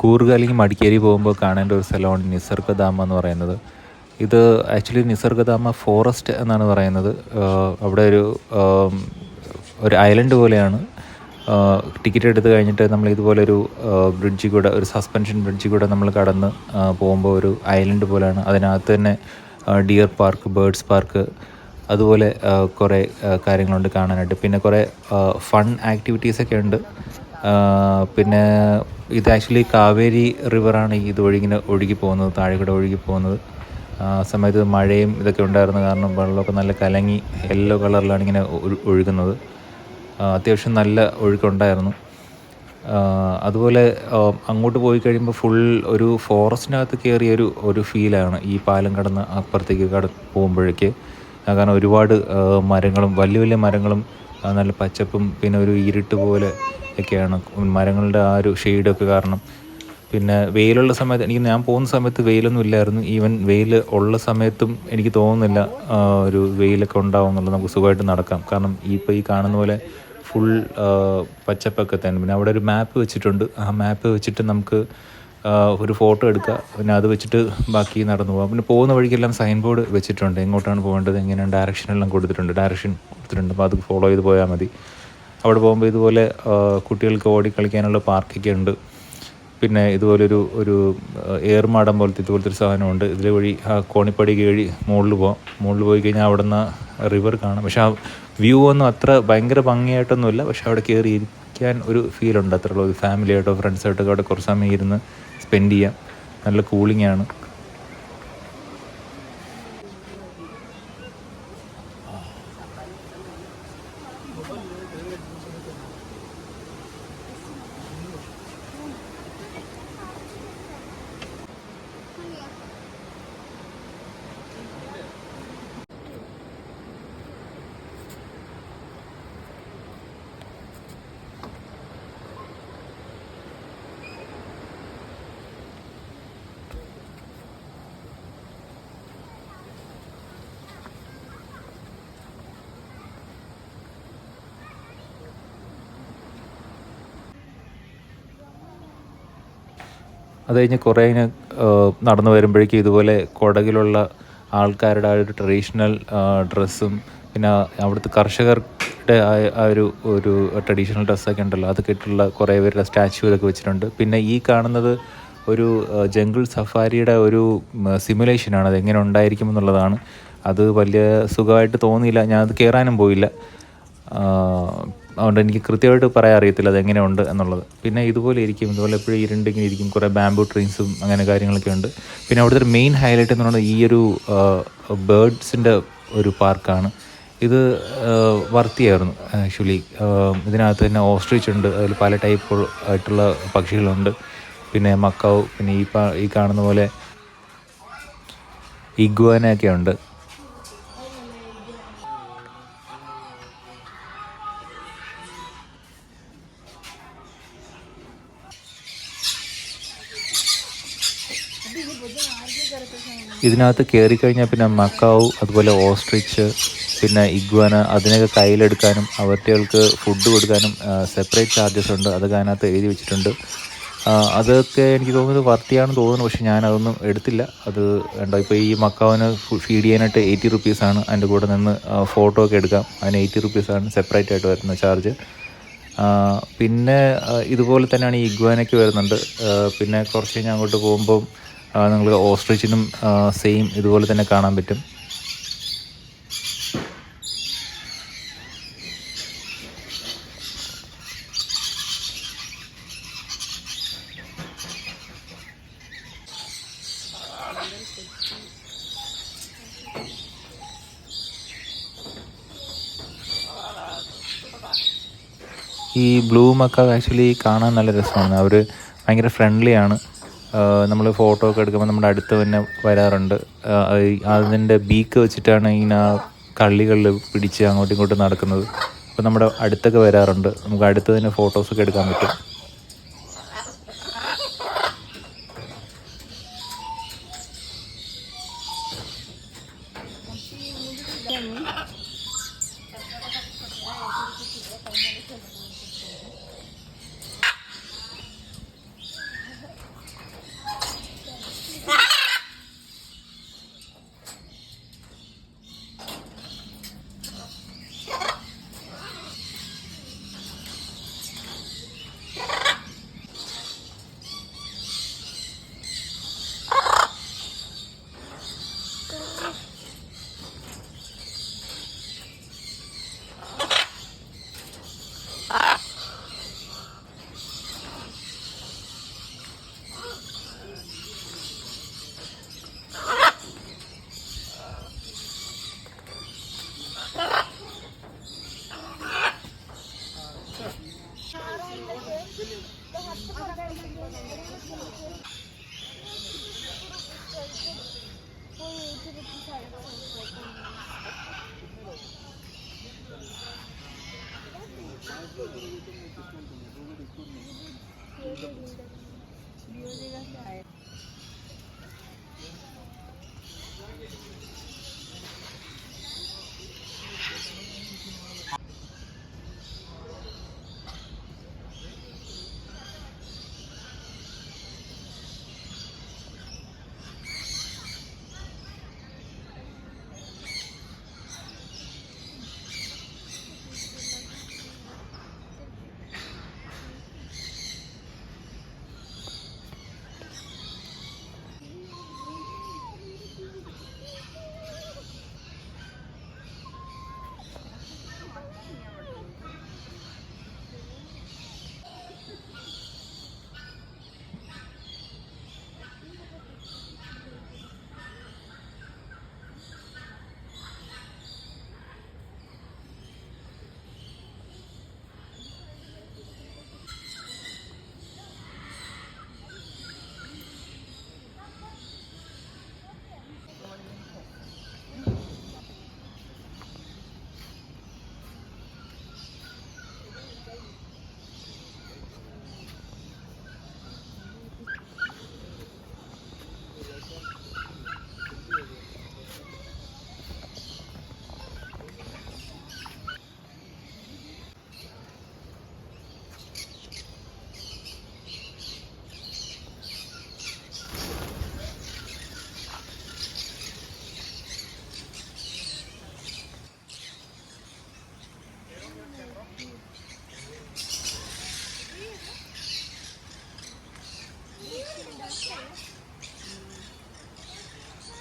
കൂർഗ് അല്ലെങ്കിൽ മടിക്കേരി പോകുമ്പോൾ കാണേണ്ട ഒരു സ്ഥലമാണ് നിസർഗധാമ എന്ന് പറയുന്നത്. ഇത് ആക്ച്വലി നിസർഗധാമ ഫോറസ്റ്റ് എന്നാണ് പറയുന്നത്. അവിടെ ഒരു ഐലൻഡ് പോലെയാണ്. ടിക്കറ്റ് എടുത്ത് കഴിഞ്ഞിട്ട് നമ്മൾ ഇതുപോലൊരു ബ്രിഡ്ജിൽ കൂടെ, ഒരു സസ്പെൻഷൻ ബ്രിഡ്ജിൽ കൂടെ നമ്മൾ കടന്ന് പോകുമ്പോൾ ഒരു ഐലൻഡ് പോലെയാണ്. അതിനകത്ത് തന്നെ ഡിയർ പാർക്ക്, ബേർഡ്സ് പാർക്ക്, അതുപോലെ കുറേ കാര്യങ്ങളുണ്ട് കാണാനായിട്ട്. പിന്നെ കുറേ ഫൺ ആക്ടിവിറ്റീസൊക്കെ ഉണ്ട്. പിന്നെ ഇത് ആക്ച്വലി കാവേരി റിവറാണ് ഇതുവഴി ഇങ്ങനെ ഒഴുകി പോകുന്നത്, താഴെ കൂടെ ഒഴുകി പോകുന്നത്. സമയത്ത് മഴയും ഇതൊക്കെ ഉണ്ടായിരുന്ന കാരണം വെള്ളമൊക്കെ നല്ല കലങ്ങി യെല്ലോ കളറിലാണ് ഇങ്ങനെ ഒഴുകുന്നത്. അത്യാവശ്യം നല്ല ഒഴുക്കുണ്ടായിരുന്നു. അതുപോലെ അങ്ങോട്ട് പോയി കഴിയുമ്പോൾ ഫുൾ ഒരു ഫോറസ്റ്റിനകത്ത് കയറിയ ഒരു ഫീലാണ് ഈ പാലം കടന്ന് അപ്പുറത്തേക്ക് പോകുമ്പോഴേക്ക്. കാരണം ഒരുപാട് മരങ്ങളും, വലിയ വലിയ മരങ്ങളും, നല്ല പച്ചപ്പും, പിന്നെ ഒരു ഇരുട്ട് പോലെ ഒക്കെയാണ് മരങ്ങളുടെ ആ ഒരു ഷെയ്ഡൊക്കെ കാരണം. പിന്നെ വെയിലുള്ള സമയത്ത്, ഞാൻ പോകുന്ന സമയത്ത് വെയിലൊന്നും ഇല്ലായിരുന്നു. ഈവൻ വെയിൽ ഉള്ള സമയത്തും എനിക്ക് തോന്നുന്നില്ല ഒരു വെയിലൊക്കെ ഉണ്ടാവും എന്നുള്ളത്. നമുക്ക് സുഖമായിട്ട് നടക്കാം. കാരണം ഇപ്പോൾ ഈ കാണുന്ന പോലെ ഫുൾ പച്ചപ്പൊക്കെ തന്നെ. പിന്നെ അവിടെ ഒരു മാപ്പ് വെച്ചിട്ടുണ്ട്. ആ മാപ്പ് വെച്ചിട്ട് നമുക്ക് ഒരു ഫോട്ടോ എടുക്കുക, പിന്നെ അത് വെച്ചിട്ട് ബാക്കി നടന്നു പോകാം. പിന്നെ പോകുന്ന വഴിക്കെല്ലാം സൈൻ ബോർഡ് വെച്ചിട്ടുണ്ട്, എങ്ങോട്ടാണ് പോകേണ്ടത്, എങ്ങനെയാണ് ഡയറക്ഷനെല്ലാം ഡയറക്ഷൻ കൊടുത്തിട്ടുണ്ട്. അപ്പോൾ അത് ഫോളോ ചെയ്ത് പോയാൽ മതി. അവിടെ പോകുമ്പോൾ ഇതുപോലെ കുട്ടികൾക്ക് ഓടി കളിക്കാനുള്ള പാർക്കൊക്കെ ഉണ്ട്. പിന്നെ ഇതുപോലൊരു ഏർമാടം പോലത്തെ ഇതുപോലത്തെ ഒരു സാധനമുണ്ട്. ഇതിലെ വഴി ആ കോണിപ്പടി കയറി മുകളിൽ പോകാം. മുകളിൽ പോയി കഴിഞ്ഞാൽ അവിടെ നിന്ന് റിവർ കാണാം. പക്ഷെ ആ വ്യൂ ഒന്നും അത്ര ഭയങ്കര ഭംഗിയായിട്ടൊന്നുമില്ല. പക്ഷെ അവിടെ കയറി ഇരിക്കാൻ ഒരു ഫീലുണ്ട്. അത്രയുള്ള ഒരു ഫാമിലിയായിട്ടോ ഫ്രണ്ട്സായിട്ടൊക്കെ അവിടെ കുറച്ച് സമയം ഇരുന്ന് സ്പെൻഡ് ചെയ്യാം. നല്ല കൂളിംഗ് ആണ്. അത് കഴിഞ്ഞ് കുറേ ഇങ്ങനെ നടന്നു വരുമ്പോഴേക്കും ഇതുപോലെ കുടകിലുള്ള ആൾക്കാരുടെ ആ ഒരു ട്രഡീഷണൽ ഡ്രസ്സും, പിന്നെ അവിടുത്തെ കർഷകരുടെ ആ ഒരു ട്രഡീഷണൽ ഡ്രസ്സൊക്കെ ഉണ്ടല്ലോ, അതൊക്കെ ഇട്ടുള്ള കുറേ പേരുടെ സ്റ്റാച്യു ഇതൊക്കെ വെച്ചിട്ടുണ്ട്. പിന്നെ ഈ കാണുന്നത് ഒരു ജംഗിൾ സഫാരിയുടെ ഒരു സിമുലേഷനാണ്. അത് എങ്ങനെ ഉണ്ടായിരിക്കും എന്നുള്ളതാണ്. അത് വലിയ സുഖമായിട്ട് തോന്നിയില്ല. ഞാനത് കയറാനും പോയില്ല. അതുകൊണ്ട് എനിക്ക് കൃത്യമായിട്ട് പറയാൻ അറിയത്തില്ല അതെങ്ങനെയുണ്ട് എന്നുള്ളത്. പിന്നെ ഇതുപോലെ എപ്പോഴും ഇരുണ്ടിങ്ങനെ ഇരിക്കും. കുറേ ബാംബു ട്രീസും അങ്ങനെ കാര്യങ്ങളൊക്കെ ഉണ്ട്. പിന്നെ അവിടുത്തെ ഒരു മെയിൻ ഹൈലൈറ്റ് എന്ന് പറയുന്നത് ഈ ഒരു ബേർഡ്സിൻ്റെ ഒരു പാർക്കാണ്. ഇത് വർത്തിയായിരുന്നു ആക്ച്വലി. ഇതിനകത്ത് തന്നെ ഓസ്ട്രിച്ച് ഉണ്ട്, അതിൽ പല ടൈപ്പ് ആയിട്ടുള്ള പക്ഷികളുണ്ട്. പിന്നെ മക്കാവ്, പിന്നെ ഈ കാണുന്ന പോലെ ഇഗ്വാനയൊക്കെ ഉണ്ട്. ഇതിനകത്ത് കയറിക്കഴിഞ്ഞാൽ പിന്നെ മക്കാവ്, അതുപോലെ ഓസ്ട്രിച്ച്, പിന്നെ ഇഗ്വാന, അതിനൊക്കെ കയ്യിലെടുക്കാനും അവറ്റകൾക്ക് ഫുഡ് കൊടുക്കാനും സെപ്പറേറ്റ് ചാർജസ് ഉണ്ട്. അതൊക്കെ അതിനകത്ത് എഴുതി വെച്ചിട്ടുണ്ട്. അതൊക്കെ എനിക്ക് തോന്നുന്നത് വർത്തിയാണെന്ന് തോന്നുന്നു. പക്ഷേ ഞാനതൊന്നും എടുത്തില്ല. അത് ഉണ്ടോ ഇപ്പോൾ ഈ മക്കാവിന് ഫീഡ് ചെയ്യാനായിട്ട് 80 റുപ്പീസാണ്. അതിൻ്റെ കൂടെ നിന്ന് ഫോട്ടോ ഒക്കെ എടുക്കാം. അതിന് 80 റുപ്പീസാണ് സെപ്പറേറ്റ് ആയിട്ട് വരുന്ന ചാർജ്. പിന്നെ ഇതുപോലെ തന്നെയാണ് ഈ ഇഗ്വാനയ്ക്ക് വരുന്നുണ്ട്. പിന്നെ കുറച്ച് കഴിഞ്ഞ് അങ്ങോട്ട് പോകുമ്പം നിങ്ങൾ ഓസ്ട്രിച്ചിനും സെയിം ഇതുപോലെ തന്നെ കാണാൻ പറ്റും. ഈ ബ്ലൂ മക്കാവ് ആക്ച്വലി കാണാൻ നല്ല രസമാണ്. അവർ ഭയങ്കര ഫ്രണ്ട്ലിയാണ്. നമ്മൾ ഫോട്ടോ ഒക്കെ എടുക്കുമ്പോൾ നമ്മുടെ അടുത്ത് തന്നെ വരാറുണ്ട്. അതിൻ്റെ ബീക്ക് വെച്ചിട്ടാണ് ഇങ്ങനെ കള്ളികളിൽ പിടിച്ച് അങ്ങോട്ടും ഇങ്ങോട്ടും നടക്കുന്നത്. അപ്പോൾ നമ്മുടെ അടുത്തൊക്കെ വരാറുണ്ട്. നമുക്ക് അടുത്ത് തന്നെ ഫോട്ടോസൊക്കെ എടുക്കാൻ പറ്റും.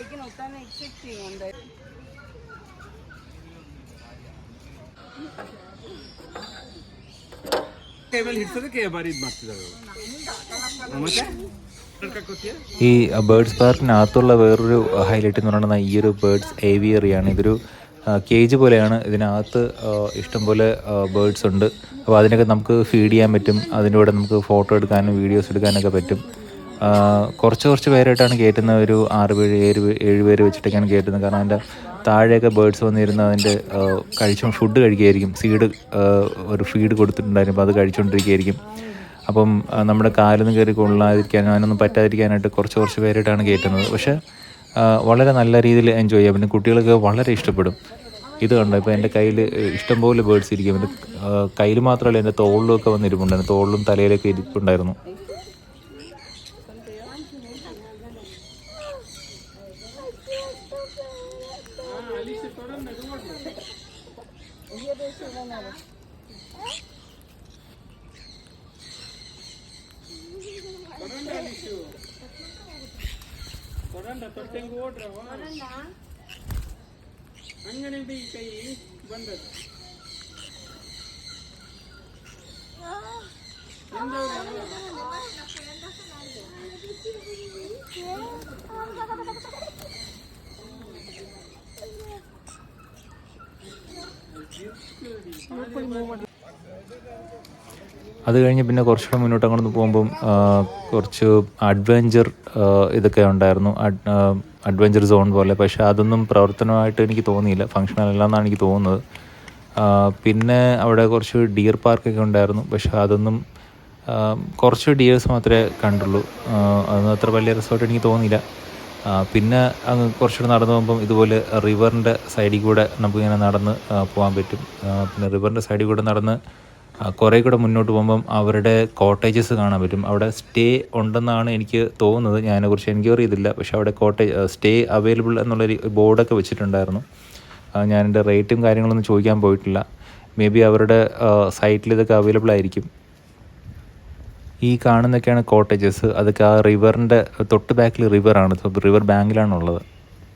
लेकिन होता नहीं एक्सेप्टिंग होता है ಕೇಬಲ್ ಹಿಡ್ಸೋದಕ್ಕೆ ಬಾರಿ ಇದು ಮಾಡ್ತಿದ್ದಾರೆ ಮತ್ತೆ ഈ ബേർഡ്സ് പാർക്കിനകത്തുള്ള വേറൊരു ഹൈലൈറ്റ് എന്ന് പറയുന്നത് ഈ ഒരു ബേർഡ്സ് ഏവിയറിയാണ്. ഇതൊരു കേജ് പോലെയാണ്. ഇതിനകത്ത് ഇഷ്ടംപോലെ ബേർഡ്സ് ഉണ്ട്. അപ്പോൾ അതിനൊക്കെ നമുക്ക് ഫീഡ് ചെയ്യാൻ പറ്റും. അതിൻ്റെ കൂടെ നമുക്ക് ഫോട്ടോ എടുക്കാനും വീഡിയോസ് എടുക്കാനൊക്കെ പറ്റും. കുറച്ച് പേരായിട്ടാണ് കയറ്റുന്നത്. ഒരു 6 പേര് 7 പേര് വെച്ചിട്ടൊക്കെയാണ് കയറ്റുന്നത്. കാരണം അതിൻ്റെ താഴെയൊക്കെ ബേർഡ്സ് വന്നിരുന്ന് അതിൻ്റെ ഫുഡ് കഴിക്കുകയായിരിക്കും. ഒരു ഫീഡ് കൊടുത്തിട്ടുണ്ടായിരുന്നു. അപ്പോൾ അത് കഴിച്ചുകൊണ്ടിരിക്കുകയായിരിക്കും. അപ്പം നമ്മുടെ കാലൊന്നും കയറി കൊള്ളാതിരിക്കാനും അതിനൊന്നും പറ്റാതിരിക്കാനായിട്ട് കുറച്ച് പേരായിട്ടാണ് കയറ്റുന്നത്. പക്ഷേ വളരെ നല്ല രീതിയിൽ എൻജോയ് ചെയ്യാം. പിന്നെ കുട്ടികൾക്ക് വളരെ ഇഷ്ടപ്പെടും. ഇത് കണ്ടോ, ഇപ്പോൾ എൻ്റെ കയ്യിൽ ഇഷ്ടംപോലെ ബേർഡ്സ് ഇരിക്കും. എൻ്റെ കയ്യിൽ മാത്രമല്ല, എൻ്റെ തോളിലൊക്കെ വന്നിരിപ്പുണ്ടായിരുന്നു. തോളിലും തലയിലൊക്കെ ഇരിപ്പുണ്ടായിരുന്നു. അങ്ങനെ കൈ ಬಂದದ್ದು അത് കഴിഞ്ഞ് പിന്നെ കുറച്ചുകൂടെ മുന്നോട്ട് അങ്ങോട്ട് പോകുമ്പം കുറച്ച് അഡ്വഞ്ചർ ഇതൊക്കെ ഉണ്ടായിരുന്നു. അഡ്വഞ്ചർ സോൺ പോലെ. പക്ഷേ അതൊന്നും പ്രവർത്തനമായിട്ട് എനിക്ക് തോന്നിയില്ല. ഫങ്ഷണൽ അല്ലെന്നാണ് എനിക്ക് തോന്നുന്നത്. പിന്നെ അവിടെ കുറച്ച് ഡിയർ പാർക്കൊക്കെ ഉണ്ടായിരുന്നു. പക്ഷേ അതൊന്നും കുറച്ച് ഡിയേഴ്സ് മാത്രമേ കണ്ടുള്ളൂ. അതൊന്നും അത്ര വലിയ റിസോർട്ട് എനിക്ക് തോന്നിയില്ല. പിന്നെ അങ്ങ് കുറച്ചുകൂടെ നടന്നു പോകുമ്പം ഇതുപോലെ റിവറിൻ്റെ സൈഡിൽ കൂടെ നമുക്കിങ്ങനെ നടന്ന് പോകാൻ പറ്റും. പിന്നെ റിവറിൻ്റെ സൈഡിൽ കൂടെ നടന്ന് കുറേ കൂടെ മുന്നോട്ട് പോകുമ്പം അവരുടെ കോട്ടേജസ് കാണാൻ പറ്റും. അവിടെ സ്റ്റേ ഉണ്ടെന്നാണ് എനിക്ക് തോന്നുന്നത്. അതിനെക്കുറിച്ച് എനിക്ക് അറിയത്തില്ല. പക്ഷേ അവിടെ സ്റ്റേ അവൈലബിൾ എന്നുള്ളൊരു ബോർഡൊക്കെ വെച്ചിട്ടുണ്ടായിരുന്നു. ഞാൻ എൻ്റെ റേറ്റും കാര്യങ്ങളൊന്നും ചോദിക്കാൻ പോയിട്ടില്ല. മേ ബി അവരുടെ സൈറ്റിൽ ഇതൊക്കെ അവൈലബിൾ ആയിരിക്കും. ഈ കാണുന്നതൊക്കെയാണ് കോട്ടേജസ്. അതൊക്കെ ആ റിവറിൻ്റെ തൊട്ട് ബാക്കിൽ റിവറാണ്. റിവർ ബാങ്കിലാണുള്ളത്.